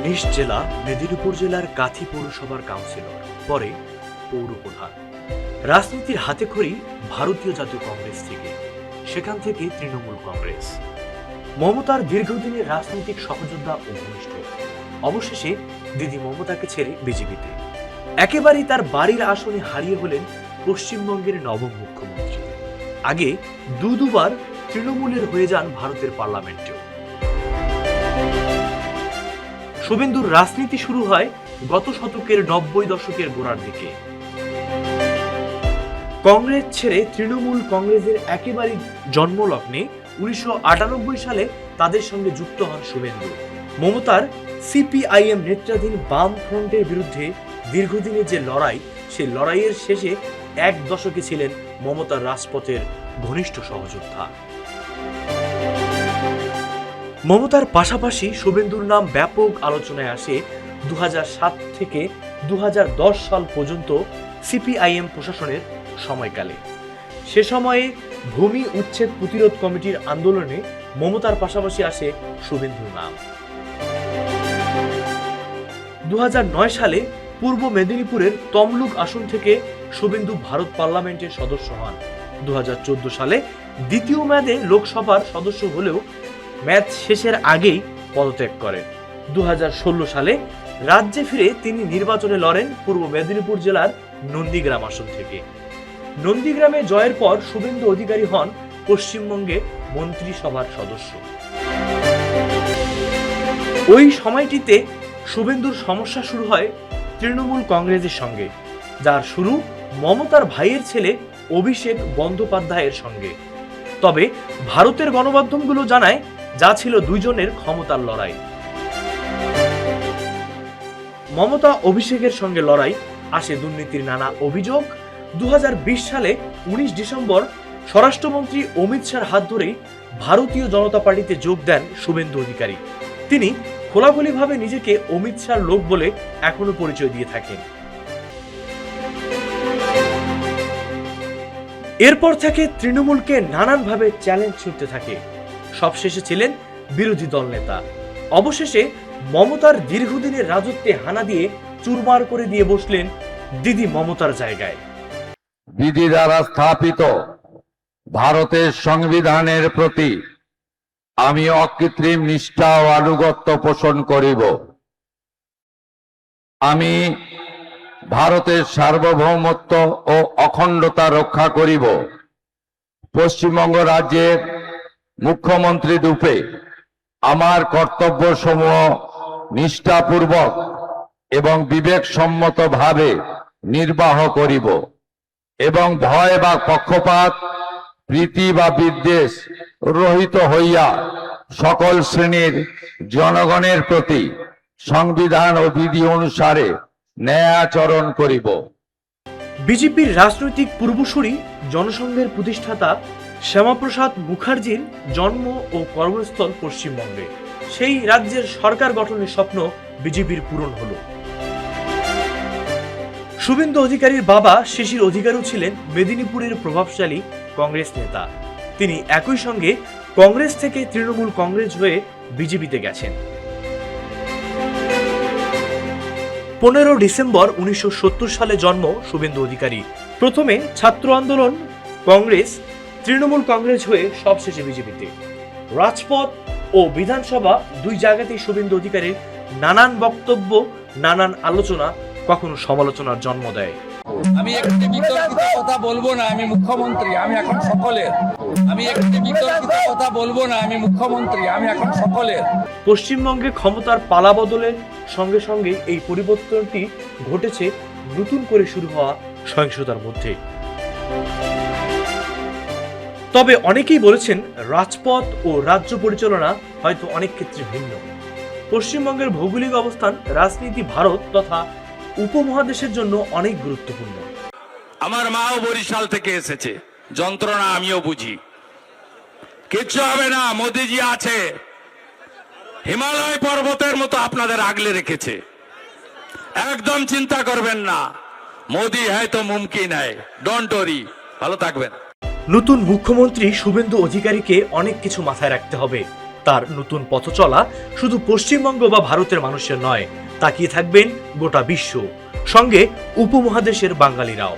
নিজ জেলা মেদিনীপুর জেলার কাথি পৌরসভার কাউন্সিলর, পরে পৌর প্রধান। রাজনীতির হাতেখড়ি ভারতীয় জাতীয় কংগ্রেস থেকে, সেখান থেকে তৃণমূল কংগ্রেস। মমতার দীর্ঘদিনের রাজনৈতিক সহযোদ্ধা ও ঘনিষ্ঠ। অবশেষে দিদি মমতাকে ছেড়ে বিজেপিতে। একেবারেই তার বাড়ির আসনে হারিয়ে হলেন পশ্চিমবঙ্গের নবম মুখ্যমন্ত্রী। আগে দুবার তৃণমূলের হয়ে যান ভারতের পার্লামেন্টেও। শুভেন্দুর রাজনীতি শুরু হয় গত শতকের 90 দশকের গোড়ার দিকে। কংগ্রেস ছেড়ে তৃণমূল কংগ্রেসের একেবারেই জন্মলগ্নে 1998 সালে তাদের সঙ্গে যুক্ত হন শুভেন্দু। মমতার সিপিআইএম নেতৃত্বাধীন বাম ফ্রন্টের বিরুদ্ধে দীর্ঘদিনের যে লড়াই, সেই লড়াইয়ের শেষে এক দশকে ছিলেন মমতার রাজপথের ঘনিষ্ঠ সহযোদ্ধা। মমতার পাশাপাশি শুভেন্দুর নাম ব্যাপক আলোচনায় আসে 2007 থেকে 2010 সাল পর্যন্ত সিপিআইএম প্রশাসনের সময়কালে। সে সময়ে ভূমি উচ্ছেদ প্রতিরোধ কমিটির আন্দোলনে মমতার পাশাপাশি আসে শুভেন্দুর নাম। 2009 সালে পূর্ব মেদিনীপুরের তমলুক আসন থেকে শুভেন্দু ভারত পার্লামেন্টের সদস্য হন। 2014 সালে দ্বিতীয় মেয়াদে লোকসভার সদস্য হলেও মেয়াদ শেষের আগেই পদত্যাগ করেন। 2016 সালে রাজ্যে ফিরে তিনি নির্বাচনে লড়েন পূর্ব মেদিনীপুর জেলার নন্দীগ্রাম আসন থেকে। নন্দীগ্রামে জয়ের পর শুভেন্দু অধিকারী হন পশ্চিমবঙ্গে মন্ত্রিসভার সদস্য। ওই সময়টিতে শুভেন্দুর সমস্যা শুরু হয় তৃণমূল কংগ্রেসের সঙ্গে, যার শুরু মমতার ভাইয়ের ছেলে অভিষেক বন্দ্যোপাধ্যায়ের সঙ্গে। তবে ভারতের গণমাধ্যমগুলো জানায় যা ছিল দুইজনের ক্ষমতার লড়াই। মমতা অভিষেকের সঙ্গে লড়াই, আসে দুর্নীতির নানা অভিযোগ। 2020 সালে 19 ডিসেম্বর স্বরাষ্ট্রমন্ত্রী অমিত শাহর হাত ধরেই ভারতীয় জনতা পার্টিতে যোগ দেন শুভেন্দু অধিকারী। তিনি খোলাখুলিভাবে নিজেকে অমিত শাহর লোক বলে এখনো পরিচয় দিয়ে থাকেন। এরপর থেকে তৃণমূলকে নানানভাবে চ্যালেঞ্জ ছুটতে থাকে। সবশেষে ছিলেন বিরোধী দল নেতা। অবশেষে মমতার দীর্ঘদিনের রাজত্বে হানা দিয়ে চুরমার করে দিয়ে বসলেন দিদি মমতার জায়গায়। বিধি দ্বারা স্থাপিত ভারতের সংবিধানের প্রতি আমি অকৃত্রিম নিষ্ঠা ও আনুগত্য পোষণ করিব। আমি ভারতের সার্বভৌমত্ব ও অখণ্ডতা রক্ষা করিব। পশ্চিমবঙ্গ রাজ্যের মুখ্যমন্ত্রী রূপে আমার কর্তব্যসমূহ নিষ্ঠাপূর্বক এবং বিবেকসম্মতভাবে নির্বাহ করিব এবং ভয় বা পক্ষপাত, প্রীতি বা বিদ্বেষ রহিত হইয়া সকল শ্রেণীর জনগণের প্রতি সংবিধান ও বিধি অনুসারে ন্যায় আচরণ করিব। বিজেপির রাজনৈতিক পূর্বসূরি জনসংঘের প্রতিষ্ঠাতা শ্যামাপ্রসাদ মুখার্জির জন্ম ও কর্মস্থল পশ্চিমবঙ্গে। সেই রাজ্যের সরকার গঠনের স্বপ্ন বিজেপির পূরণ হলো। শুভেন্দু অধিকারীর বাবা শিশির অধিকারীও ছিলেন মেদিনীপুরের প্রভাবশালী কংগ্রেস নেতা। তিনি একই সঙ্গে কংগ্রেস থেকে তৃণমূল কংগ্রেস হয়ে বিজেপিতে গেছেন। 15 ডিসেম্বর 1970 সালে জন্ম শুভেন্দু অধিকারী। প্রথমে ছাত্র আন্দোলন, কংগ্রেস, তৃণমূল কংগ্রেস হয়ে সবশেষে বিজেপিতে। রাজপথ ও বিধানসভা দুই জায়গাতেই শুভেন্দু অধিকারীর নানান বক্তব্য, নানান আলোচনা, কখনো সমালোচনার জন্ম দেয়। আমি একটি বিতর্কিত কথা বলবো না, আমি মুখ্যমন্ত্রী, আমি এখন সকলের। আমি একটি বিতর্কিত কথা বলবো না, আমি মুখ্যমন্ত্রী, আমি এখন সকলের। পশ্চিমবঙ্গে ক্ষমতার পালা বদলের সঙ্গে সঙ্গে এই পরিবর্তনটি ঘটেছে নতুন করে শুরু হওয়া সহিংসতার মধ্যে। তবে অনেকেই বলেছেন রাজপথ ও রাজ্য পরিচালনা হয়তো অনেক ক্ষেত্রে ভিন্ন। পশ্চিমবঙ্গের ভৌগোলিক অবস্থান রাজনীতি ভারত তথা উপমহাদেশের জন্য অনেক গুরুত্বপূর্ণ। আমার মাও বরিশাল থেকে এসেছে, যন্ত্রণা আমিও বুঝি। কিচ্ছু হবে না, মোদিজি আছে, হিমালয় পর্বতের মতো আপনাদের আগলে রেখেছে, একদম চিন্তা করবেন না। মোদি হয়তো মুমকিন হয়, ডোন্ট ওরি। ভালো থাকবেন। নতুন মুখ্যমন্ত্রী শুভেন্দু অধিকারীকে অনেক কিছু মাথায় রাখতে হবে। তার নতুন পথ চলা শুধু পশ্চিমবঙ্গ বা ভারতের মানুষের নয়, তাকিয়ে থাকবেন গোটা বিশ্ব, সঙ্গে উপমহাদেশের বাঙালিরাও।